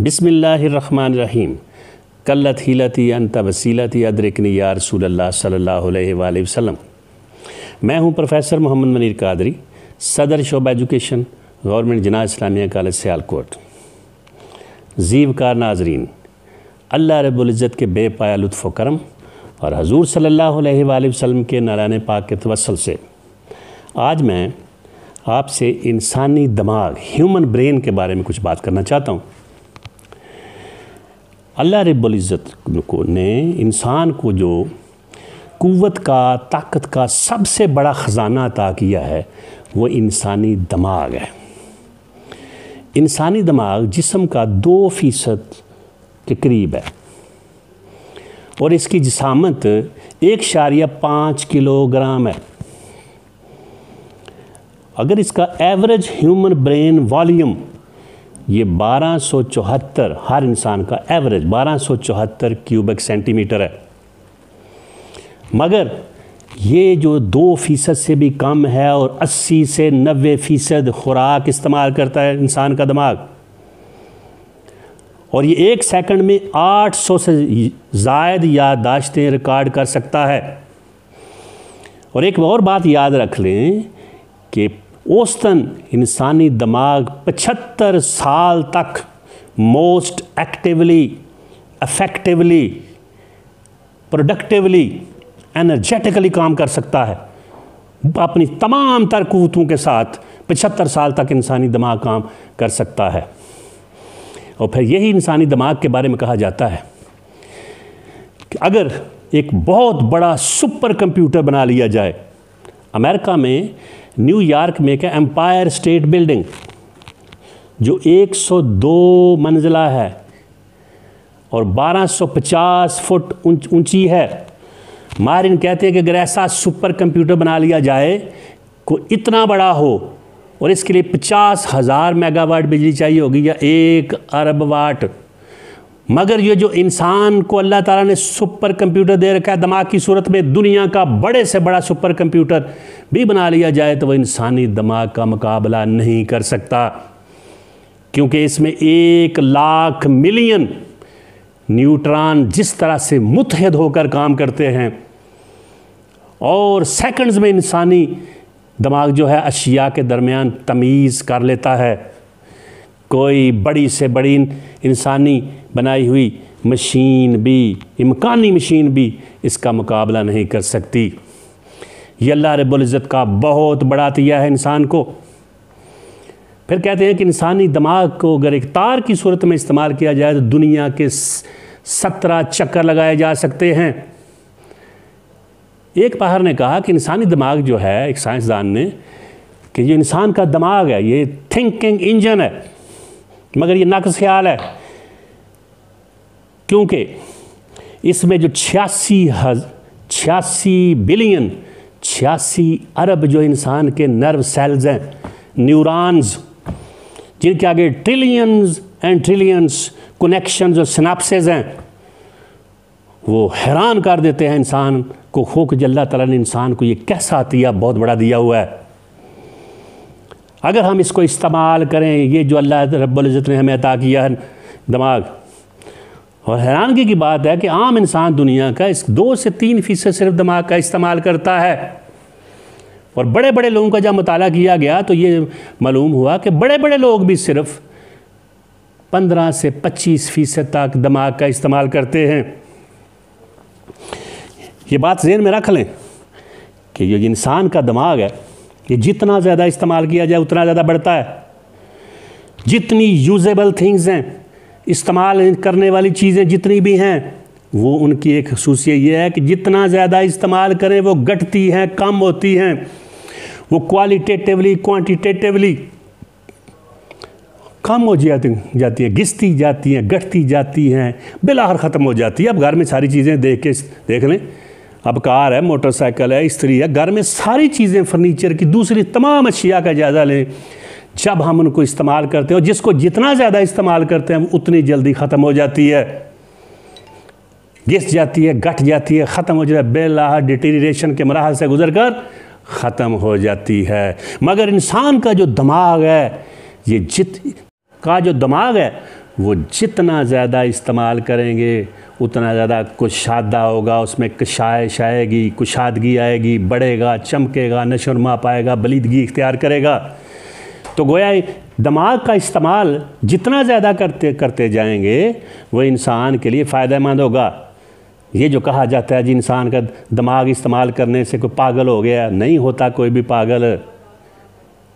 बिस्मिल्लाहिर्रहमानिर्रहीम। कल्लत हीलती अंत वसीलती अदरिकनी या रसूलल्लाह सल्लल्लाहु अलैहि वसल्लम। मैं हूं प्रोफेसर मोहम्मद मनीर कादरी, सदर शोबा एजुकेशन, गवर्नमेंट जनाज़ इस्लामिया कॉलेज सियालकोट। ज़ीवकार नाजरीन, अल्लाह रब्बुल इज़्ज़त के बेपाया लुत्फ़ व करम और हजूर सल्लल्लाहु अलैहि वसल्लम के नाराने पाक के तवस्सुल से आज मैं आपसे इंसानी दिमाग, ह्यूमन ब्रेन के बारे में कुछ बात करना चाहता हूँ। अल्लाह रब्बुल इज़्ज़त ने इंसान को जो क़ुव्वत का, ताकत का सबसे बड़ा ख़जाना अता किया है वो इंसानी दिमाग है। इंसानी दिमाग जिस्म का 2% के करीब है और इसकी जिसामत 1.5 किलोग्राम है। अगर इसका एवरेज ह्यूमन ब्रेन वॉल्यूम ये 1274, हर इंसान का एवरेज 1274 क्यूबिक सेंटीमीटर है, मगर ये जो 2% से भी कम है और 80 से 90% खुराक इस्तेमाल करता है इंसान का दिमाग, और ये 1 सेकंड में 800 से ज़ायद याददाश्तें रिकॉर्ड कर सकता है। और एक और बात याद रख लें कि औसतन इंसानी दिमाग 75 साल तक most actively, effectively, productively, energetically काम कर सकता है। अपनी तमाम तर क़ुव्वतों के साथ 75 साल तक इंसानी दिमाग काम कर सकता है। और फिर यही इंसानी दिमाग के बारे में कहा जाता है कि अगर एक बहुत बड़ा सुपर कंप्यूटर बना लिया जाए, अमेरिका में न्यूयॉर्क में क्या एम्पायर स्टेट बिल्डिंग जो 102 मंजिला है और 1250 फुट ऊंची है, माहिरीन कहते हैं कि अगर ऐसा सुपर कंप्यूटर बना लिया जाए को इतना बड़ा हो और इसके लिए 50,000 मेगावाट बिजली चाहिए होगी या 1 अरब वाट, मगर ये जो इंसान को अल्लाह ताला ने सुपर कंप्यूटर दे रखा है दिमाग की सूरत में, दुनिया का बड़े से बड़ा सुपर कंप्यूटर भी बना लिया जाए तो वह इंसानी दिमाग का मुकाबला नहीं कर सकता, क्योंकि इसमें 1 लाख मिलियन न्यूट्रॉन जिस तरह से मुत्तहिद होकर काम करते हैं और सेकंड्स में इंसानी दिमाग जो है अशिया के दरमियान तमीज़ कर लेता है। कोई बड़ी से बड़ी इंसानी बनाई हुई मशीन भी, इम्कानी मशीन भी इसका मुकाबला नहीं कर सकती। ये अल्लाह रब्बुल इज़्ज़त का बहुत बड़ा अतिया है इंसान को। फिर कहते हैं कि इंसानी दिमाग को अगर एक तार की सूरत में इस्तेमाल किया जाए तो दुनिया के 17 चक्कर लगाए जा सकते हैं। एक बाहर ने कहा कि इंसानी दिमाग जो है, एक साइंसदान ने, कि ये इंसान का दिमाग है, ये थिंकिंग इंजन है, मगर ये नाक़िस ख्याल है, क्योंकि इसमें जो 86 बिलियन 86 अरब जो इंसान के नर्व सेल्स हैं, न्यूरॉन्स, जिनके आगे ट्रिलियंस एंड ट्रिलियंस कनेक्शंस और सिनेप्सेस हैं, वो हैरान कर देते हैं इंसान को। खोक अल्लाह ताला ने इंसान को ये कैसा अतिया बहुत बड़ा दिया हुआ है। अगर हम इसको इस्तेमाल करें, ये जो अल्लाह रब्बुल इज़्ज़त ने हमें अता किया है दिमाग, और हैरानगी की बात है कि आम इंसान दुनिया का इस 2 से 3% सिर्फ दिमाग का इस्तेमाल करता है। और बड़े बड़े लोगों का जब मुताला किया गया तो ये मालूम हुआ कि बड़े बड़े लोग भी सिर्फ 15 से 25% तक दिमाग का इस्तेमाल करते हैं। ये बात ज़हन में रख लें कि ये इंसान का दिमाग है, ये जितना ज़्यादा इस्तेमाल किया जाए उतना ज़्यादा बढ़ता है। जितनी यूजेबल थिंग्स हैं, इस्तेमाल करने वाली चीज़ें जितनी भी हैं, वो उनकी एक खसूसियत ये है कि जितना ज़्यादा इस्तेमाल करें वो घटती हैं, कम होती हैं। वो क्वालिटेटिवली, क्वांटिटेटिवली कम हो जाती हैं, घिसती जाती हैं, घटती जाती हैं, बिलाखिर ख़त्म हो जाती है। अब घर में सारी चीज़ें देख लें, अब कार है, मोटरसाइकिल है, इस्त्री है, घर में सारी चीज़ें, फर्नीचर की दूसरी तमाम अशिया का जायज़ा लें। जब हम उनको इस्तेमाल करते हैं, और जिसको जितना ज़्यादा इस्तेमाल करते हैं उतनी जल्दी ख़त्म हो जाती है, घिस जाती है, घट जाती है, ख़त्म हो जाती है, बेलाहा डिटीरिएशन के मराहल से गुजर कर ख़त्म हो जाती है। मगर इंसान का जो दिमाग है, ये का जो दिमाग है वो जितना ज़्यादा इस्तेमाल करेंगे उतना ज़्यादा कुशादा होगा, उसमें कशाइश आएगी, कुशादगी आएगी, बढ़ेगा, चमकेगा, नशोनुमा पाएगा, बलीदगी इख्तियार करेगा। तो गोया दिमाग का इस्तेमाल जितना ज़्यादा करते जाएंगे वो इंसान के लिए फ़ायदेमंद होगा। ये जो कहा जाता है जी इंसान का दिमाग इस्तेमाल करने से कोई पागल हो गया, नहीं होता कोई भी पागल।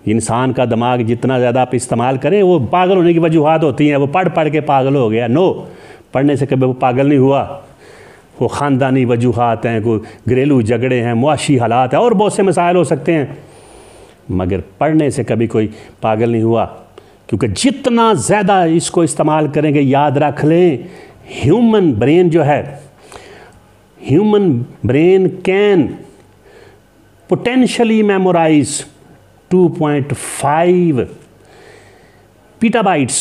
इंसान का दिमाग जितना ज़्यादा आप इस्तेमाल करें वो पागल होने की वजूहात होती हैं। वो पढ़ पढ़ के पागल हो गया, नो, पढ़ने से कभी वो पागल नहीं हुआ। वो ख़ानदानी वजूहात हैं, कोई घरेलू झगड़े हैं, मुआशी हालात हैं, और बहुत से मसाइल हो सकते हैं, मगर पढ़ने से कभी कोई पागल नहीं हुआ। क्योंकि जितना ज़्यादा इसको इस्तेमाल करेंगे, याद रख लें, ह्यूमन ब्रेन जो है, human brain can potentially memorize 2.5 petabytes,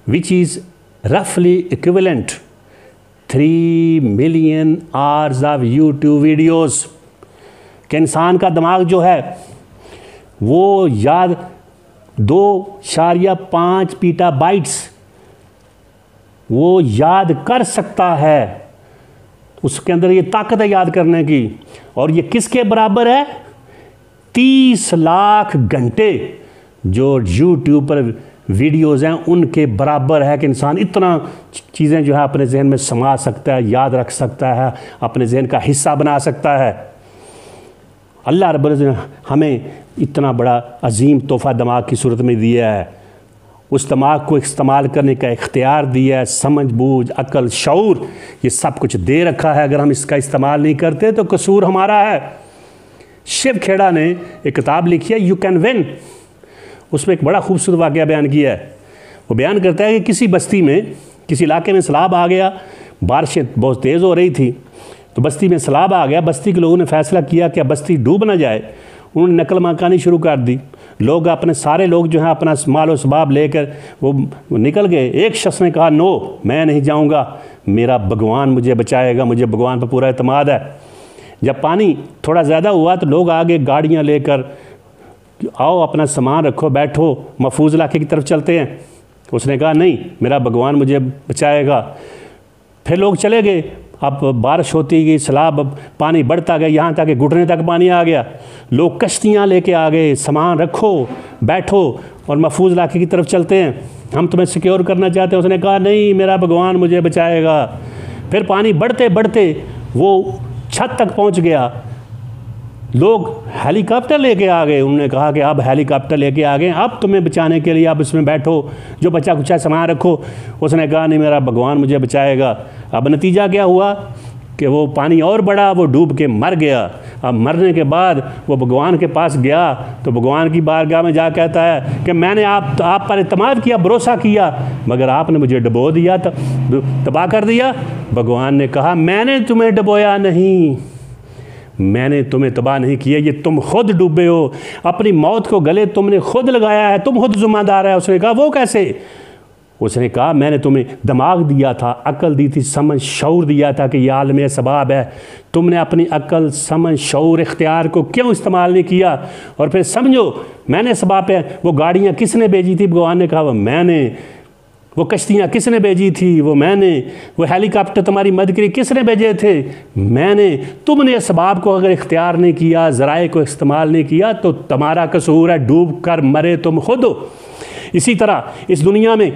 which is roughly equivalent 3 million hours of YouTube videos। कि इंसान का दिमाग जो है वो याद 2.5 petabytes वो याद कर सकता है, उसके अंदर ये ताकत है याद करने की। और ये किसके बराबर है? 30 लाख घंटे जो YouTube पर वीडियोज़ हैं उनके बराबर है कि इंसान इतना चीज़ें जो है अपने जहन में समा सकता है, याद रख सकता है, अपने जहन का हिस्सा बना सकता है। अल्लाह रब्बुल इज़्ज़त ने हमें इतना बड़ा अजीम तोहफ़ा दिमाग की सूरत में दिया है। उस दिमाग को इस्तेमाल करने का इख्तियार दिया है, समझ बूझ, अकल, शऊर, ये सब कुछ दे रखा है। अगर हम इसका इस्तेमाल नहीं करते तो कसूर हमारा है। शिव खेड़ा ने एक किताब लिखी है, यू कैन विन। उसमें एक बड़ा खूबसूरत वाक़या बयान किया है। वो बयान करता है कि किसी बस्ती में, किसी इलाके में सैलाब आ गया, बारिशें बहुत तेज़ हो रही थी, तो बस्ती में सैलाब आ गया। बस्ती के लोगों ने फ़ैसला किया कि अब बस्ती डूब ना जाए। उन्होंने नकल मकानी शुरू कर दी। लोग अपने सारे लोग जो हैं अपना मालो सबाब लेकर वो निकल गए। एक शख्स ने कहा, नो, मैं नहीं जाऊँगा, मेरा भगवान मुझे बचाएगा, मुझे भगवान पर पूरा एतमाद है। जब पानी थोड़ा ज़्यादा हुआ तो लोग आगे गाड़ियाँ लेकर, आओ अपना सामान रखो, बैठो, महफूज इलाके की तरफ चलते हैं। उसने कहा, नहीं, मेरा भगवान मुझे बचाएगा। फिर लोग चले गए। अब बारिश होती गई, सैलाब, पानी बढ़ता गया, यहाँ तक कि घुटने तक पानी आ गया। लोग कश्तियाँ लेके आ गए, सामान रखो, बैठो और महफूज इलाके की तरफ चलते हैं, हम तुम्हें सिक्योर करना चाहते हैं। उसने कहा, नहीं, मेरा भगवान मुझे बचाएगा। फिर पानी बढ़ते बढ़ते वो छत तक पहुंच गया। लोग हेलीकॉप्टर लेके आ गए। उन्होंने कहा कि अब हेलीकॉप्टर लेके आ गए, अब तुम्हें बचाने के लिए अब इसमें बैठो, जो बचा कुचा सामान रखो। उसने कहा, नहीं, मेरा भगवान मुझे बचाएगा। अब नतीजा क्या हुआ कि वो पानी और बढ़ा, वो डूब के मर गया। अब मरने के बाद वो भगवान के पास गया तो भगवान की बारगाह में जा कहता है कि मैंने आप पर इत्मीनान किया, भरोसा किया, मगर आपने मुझे डुबो दिया, तबाह कर दिया। भगवान ने कहा, मैंने तुम्हें डुबोया नहीं, मैंने तुम्हें तबाह नहीं किया, ये तुम खुद डूबे हो, अपनी मौत को गले तुमने खुद लगाया है, तुम खुद ज़िम्मेदार है। उसने कहा, वो कैसे? उसने कहा, मैंने तुम्हें दिमाग दिया था, अकल दी थी, समझ शऊर दिया था कि ये आलम असबाब है, तुमने अपनी अकल, समझ, शऊर, इख्तियार को क्यों इस्तेमाल नहीं किया? और फिर समझो, मैंने असबाब है। वो गाड़ियाँ किसने भेजी थी? भगवान ने कहा, वो मैंने। वो कश्तियाँ किसने भेजी थी? वो मैंने। वो हेलीकॉप्टर तुम्हारी मदद के लिए किसने भेजे थे? मैंने। तुमने असबाब को अगर इख्तियार नहीं किया, ज़राए को इस्तेमाल नहीं किया, तो तुम्हारा कसूर है, डूब कर मरे तुम खुद हो। इसी तरह इस दुनिया में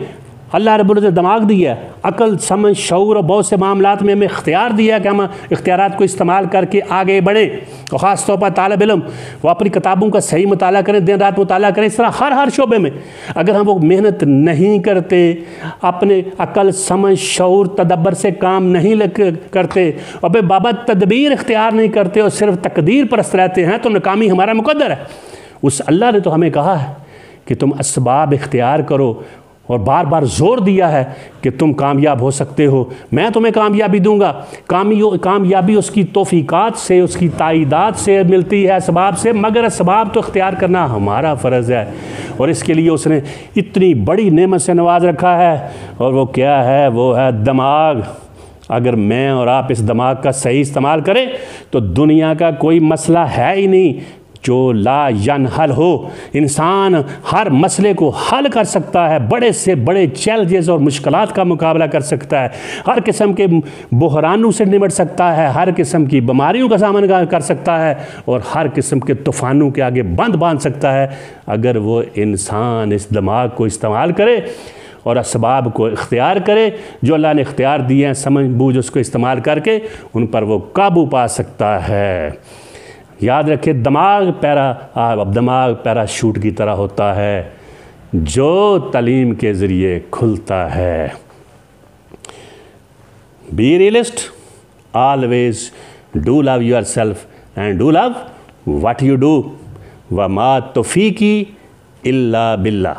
अल्लाह रब्बुल इज़्ज़त दिमाग दिया है, अकल, समझ, शऊर और बहुत से मामलात में हमें इख्तियार दिया है कि हम इख्तियारात को इस्तेमाल करके आगे बढ़ें। और ख़ास तौर पर तालिब इल्म वो अपनी किताबों का सही मुताला करें, दिन रात मुताला करें। इस तरह हर शोबे में अगर हम वो मेहनत नहीं करते, अपने अकल, समझ, शऊर, तदब्बर से काम नहीं करते और बेबाबत तदबीर इख्तियार नहीं करते और सिर्फ तकदीर परस्त रहते हैं, तो नाकामी हमारा मुकद्दर है। उस अल्लाह ने तो हमें कहा है कि तुम असबाब इख्तियार करो और बार बार ज़ोर दिया है कि तुम कामयाब हो सकते हो, मैं तुम्हें कामयाबी दूंगा। कामयाबी उसकी तौफीकात से, उसकी ताईदात से मिलती है, असबाब से, मगर असबाब तो इख्तियार करना हमारा फ़र्ज़ है। और इसके लिए उसने इतनी बड़ी नेमत से नवाज रखा है, और वो क्या है? वो है दिमाग। अगर मैं और आप इस दिमाग का सही इस्तेमाल करें तो दुनिया का कोई मसला है ही नहीं। जो ला यनहल हो। इंसान हर मसले को हल कर सकता है, बड़े से बड़े चैलेंजेस और मुश्किलात का मुकाबला कर सकता है, हर किस्म के बहरानों से निपट सकता है, हर किस्म की बीमारियों का सामना कर सकता है और हर किस्म के तूफ़ानों के आगे बंद बांध सकता है, अगर वो इंसान इस दिमाग को इस्तेमाल करे और असबाब को इख्तियार करे जो अल्लाह ने इख्तियार दिए हैं, समझ बूझ उसको इस्तेमाल करके उन पर वो काबू पा सकता है। याद रखे, दिमाग पैराशूट की तरह होता है जो तालीम के ज़रिए खुलता है। Be realist, always do love yourself and do love what you do. व मा तौफीकी इल्ला बिल्ला।